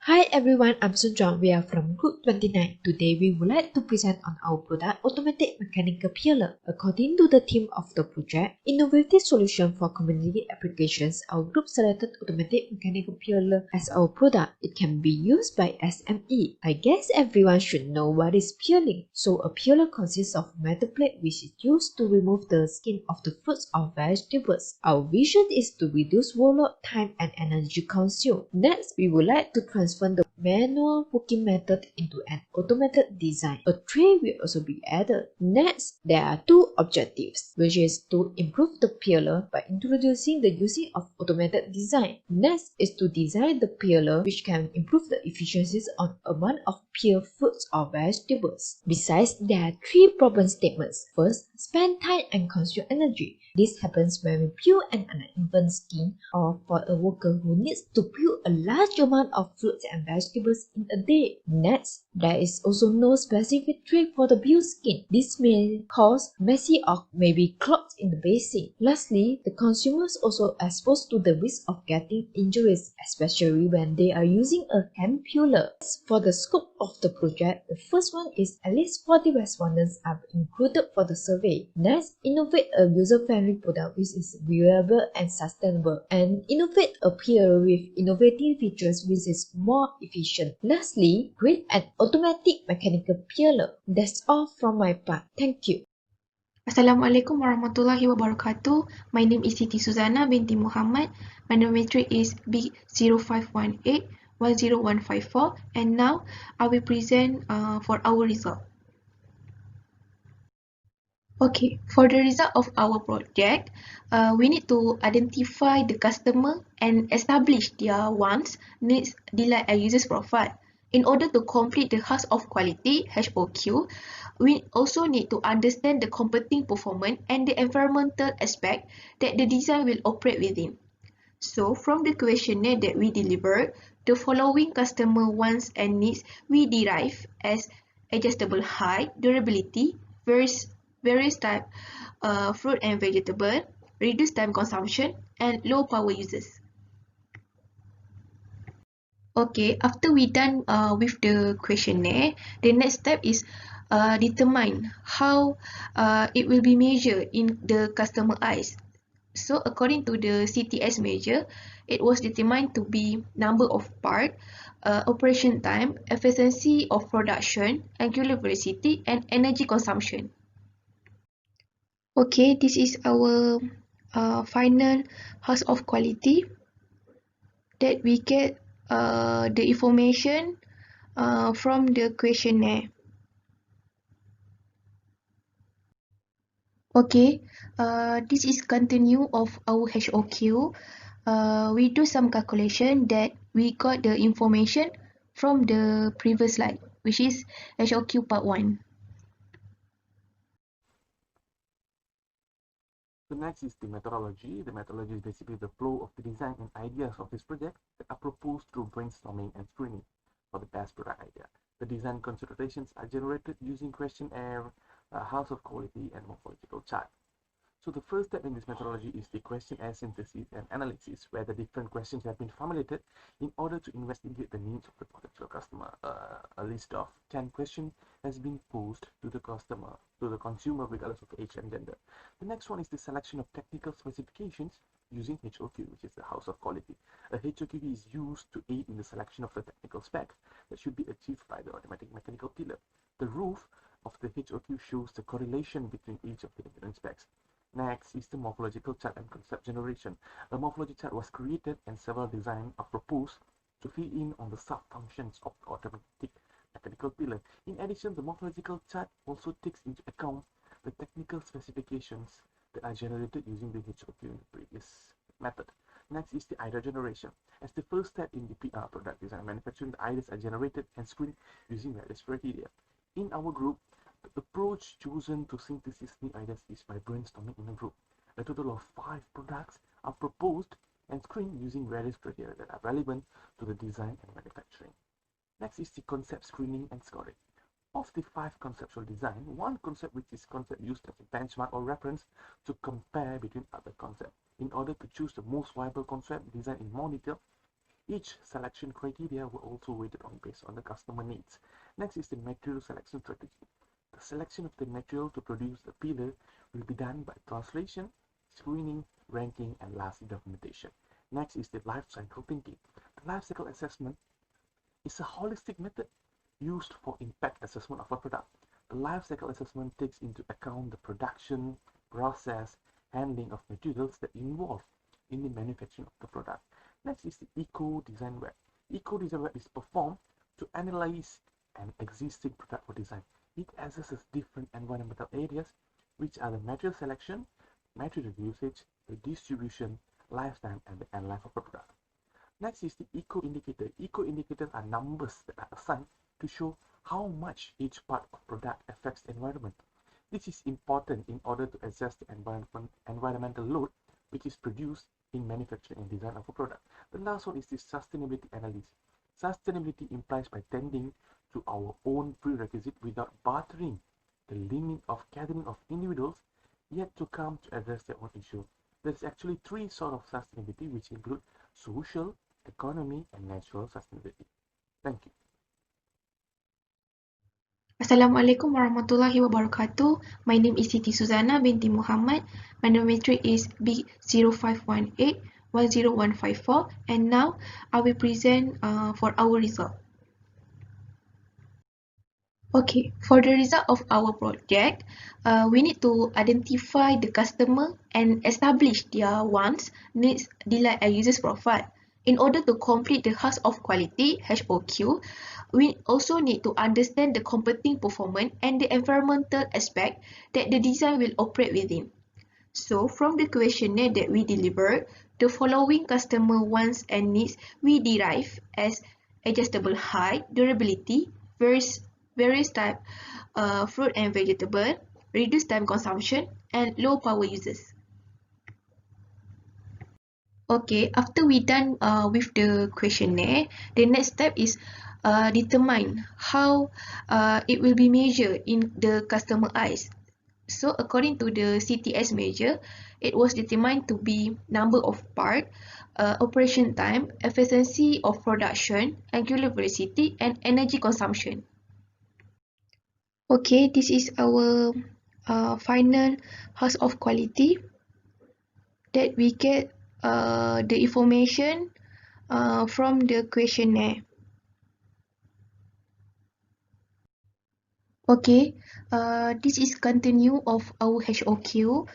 Hi everyone, I'm Sunjong. We are from G29. Today we would like to present on our product Automatic Mechanical Peeler. According to the theme of the project, Innovative Solution for Community Applications, our group selected Automatic Mechanical Peeler as our product. It can be used by SME. I guess everyone should know what is peeling. So a peeler consists of a metal plate which is used to remove the skin of the fruits or vegetables. Our vision is to reduce workload, time and energy consumed. Next, we would like to transfer the manual working method into an automated design. A tray will also be added. Next, there are two objectives, which is to improve the peeler by introducing the using of automated design. Next is to design the peeler which can improve the efficiencies on amount of peel fruits or vegetables. Besides, there are three problem statements. First, spend time and consume energy. This happens when we peel an uneven skin or for a worker who needs to peel a large amount of fruits and vegetables in a day. Next, there is also no specific trick for the peel skin. This may cause messy or maybe clogged in the basin. Lastly, the consumers also exposed to the risk of getting injuries, especially when they are using a hand peeler. For the scope of the project, the first one is at least 40 respondents are included for the survey. Next, innovate a user-friendly product which is reliable and sustainable, and innovate a peeler with innovative features which is more efficient. Lastly, create an automatic mechanical peeler. That's all from my part. Thank you. Assalamualaikum warahmatullahi wabarakatuh. My name is Siti Suzana binti Muhammad. My nomenclature is B0518-10154, and now I will present for our result. Okay, for the result of our project, we need to identify the customer and establish their wants, needs, delight, and users profile. In order to complete the house of quality (HOQ), we also need to understand the competing performance and the environmental aspect that the design will operate within. So, from the questionnaire that we delivered, the following customer wants and needs we derive as adjustable height, durability, various type fruit and vegetable, reduced time consumption, and low power uses. Okay, after we done with the questionnaire, the next step is determine how it will be measured in the customer eyes. So according to the CTS measure, it was determined to be number of part, operation time, efficiency of production, angular velocity, and energy consumption. Okay, this is our final house of quality that we get the information from the questionnaire. Okay, this is continue of our HOQ. We do some calculation that we got the information from the previous slide, which is HOQ part 1. So next is the methodology. The methodology is basically the flow of the design and ideas of this project that are proposed through brainstorming and screening for the best product idea. The design considerations are generated using questionnaire, house of quality, and morphological chart. So the first step in this methodology is the questionnaire synthesis and analysis, where the different questions have been formulated in order to investigate the needs of the potential customer. A list of 10 questions has been posed to the consumer regardless of age and gender. The next one is the selection of technical specifications using HOQ, which is the house of quality. A HOQ is used to aid in the selection of the technical specs that should be achieved by the automatic mechanical peeler. The roof of the HOQ shows the correlation between each of the different specs. Next is the morphological chart and concept generation. A morphology chart was created and several designs are proposed to fill in on the sub-functions of the automatic mechanical peeler. In addition, the morphological chart also takes into account the technical specifications that are generated using the HOQ in the previous method. Next is the idea generation. As the first step in the PR product design manufacturing, the ideas are generated and screened using various criteria. In our group, the approach chosen to synthesize new ideas is by brainstorming in a group. A total of 5 products are proposed and screened using various criteria that are relevant to the design and manufacturing. Next is the concept screening and scoring. Of the 5 conceptual design, one concept which is concept used as a benchmark or reference to compare between other concepts. In order to choose the most viable concept design in more detail, Each selection criteria were also weighted on based on the customer needs. Next is the material selection strategy. The selection of the material to produce the pillar will be done by translation, screening, ranking, and lastly documentation. Next is the life cycle thinking. The life cycle assessment is a holistic method used for impact assessment of a product. The life cycle assessment takes into account the production, process, handling of materials that involve in the manufacturing of the product. Next is the eco-design work. Eco-design work is performed to analyze an existing product or design. It assesses different environmental areas, which are the material selection, material usage, the distribution, lifetime, and the end life of a product. Next is the eco-indicator. Eco-indicators are numbers that are assigned to show how much each part of product affects the environment. This is important in order to assess the environmental load which is produced in manufacturing and design of a product. The last one is the sustainability analysis. Sustainability implies by tending to our own prerequisite without bartering the limit of gathering of individuals yet to come to address their own issue. There's actually three sort of sustainability which include social, economy, and natural sustainability. Thank you. Assalamualaikum warahmatullahi wabarakatuh. My name is Siti Suzana binti Muhammad. My nomenclature is B0518-10154, and now I will present for our result. Okay, for the result of our project, we need to identify the customer and establish their wants, needs, delight, and users profile. In order to complete the house of quality (HOQ), we also need to understand the competing performance and the environmental aspect that the design will operate within. So, from the questionnaire that we delivered, the following customer wants and needs we derive as adjustable height, durability, various type fruit and vegetable, reduced time consumption, and low power uses. Okay, after we done with the questionnaire, the next step is determine how it will be measured in the customer eyes. So according to the CTS measure, it was determined to be number of part, operation time, efficiency of production, angular velocity, and energy consumption. Okay, this is our final house of quality that we get the information from the questionnaire. Okay, this is continue of our HOQ.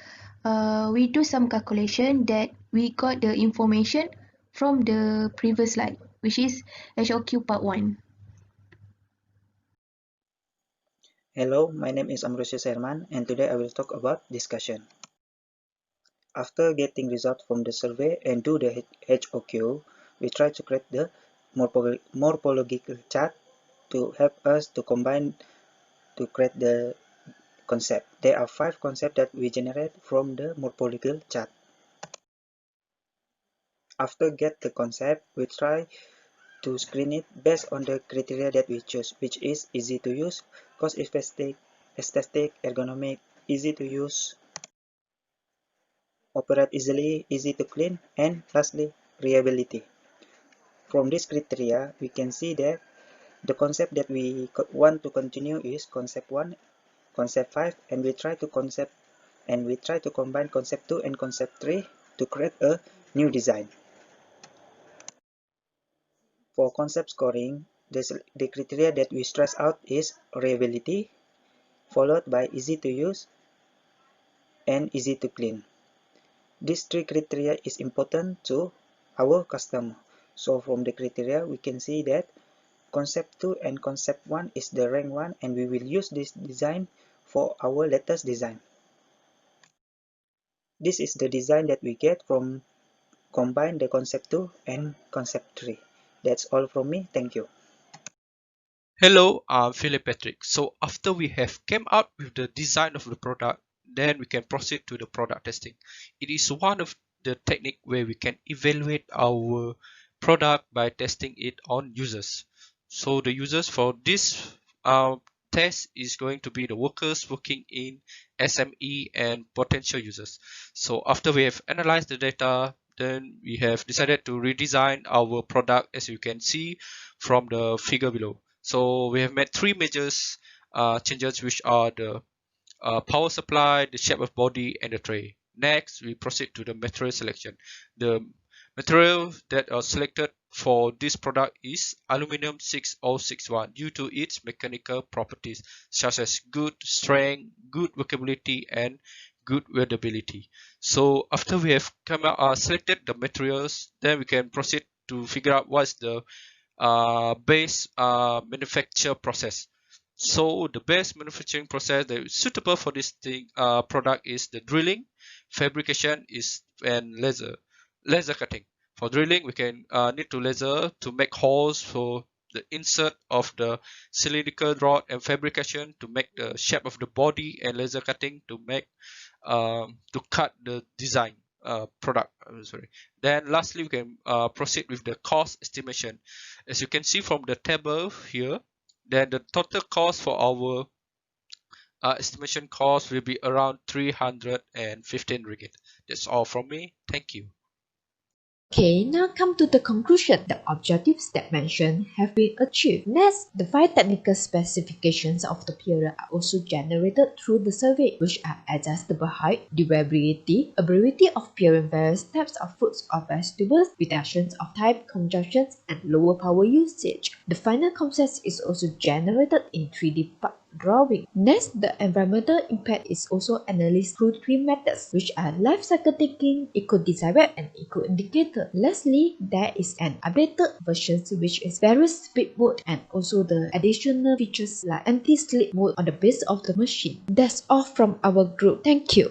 We do some calculation that we got the information from the previous slide, which is HOQ part 1. Hello, my name is Ambrosius Herman, and today I will talk about discussion. After getting results from the survey and do the HOQ, we try to create the morphological chart to help us to combine to create the concept. There are 5 concepts that we generate from the morphological chart. After get the concept, we try to screen it based on the criteria that we choose, which is easy to use, cost effective, aesthetic, ergonomic, easy to use, operate easily, easy to clean, and lastly, reliability. From this criteria, we can see that the concept that we want to continue is concept 1, concept 5, and we try to combine concept 2 and concept 3 to create a new design. For concept scoring, the criteria that we stress out is reliability, followed by easy to use and easy to clean. These 3 criteria is important to our customer. So from the criteria, we can see that concept 2 and concept 1 is the rank 1, and we will use this design for our latest design. This is the design that we get from combine the concept 2 and concept 3. That's all from me. Thank you. Hello, I'm Philip Patrick. So after we have came out with the design of the product, then we can proceed to the product testing. It is one of the technique where we can evaluate our product by testing it on users. So the users for this test is going to be the workers working in SME and potential users. So after we have analyzed the data, then we have decided to redesign our product, as you can see from the figure below. So we have made three major changes, which are the power supply, the shape of body, and the tray. Next, we proceed to the material selection. The material that are selected for this product is aluminum 6061 due to its mechanical properties such as good strength, good workability, and good wearability. So after we have selected the materials, then we can proceed to figure out what's the base manufacture process. So the best manufacturing process that is suitable for this product is the drilling, fabrication and laser cutting. For drilling, we can need to laser to make holes for the insert of the cylindrical rod, and fabrication to make the shape of the body, and laser cutting to make to cut the design product. Sorry. Then lastly, we can proceed with the cost estimation. As you can see from the table here, then the total cost for our estimation cost will be around 315 ringgit. That's all from me. Thank you. Okay, now come to the conclusion. The objectives that mentioned have been achieved. Next, the 5 technical specifications of the period are also generated through the survey, which are adjustable height, durability, ability of peering various types of fruits or vegetables, reductions of time, conjunctions, and lower power usage. The final concept is also generated in 3D part drawing. Next, the environmental impact is also analyzed through 3 methods, which are life cycle thinking, eco-design web, and eco-indicator. Lastly, there is an updated version which is various speed mode and also the additional features like anti-slip mode on the base of the machine. That's all from our group. Thank you.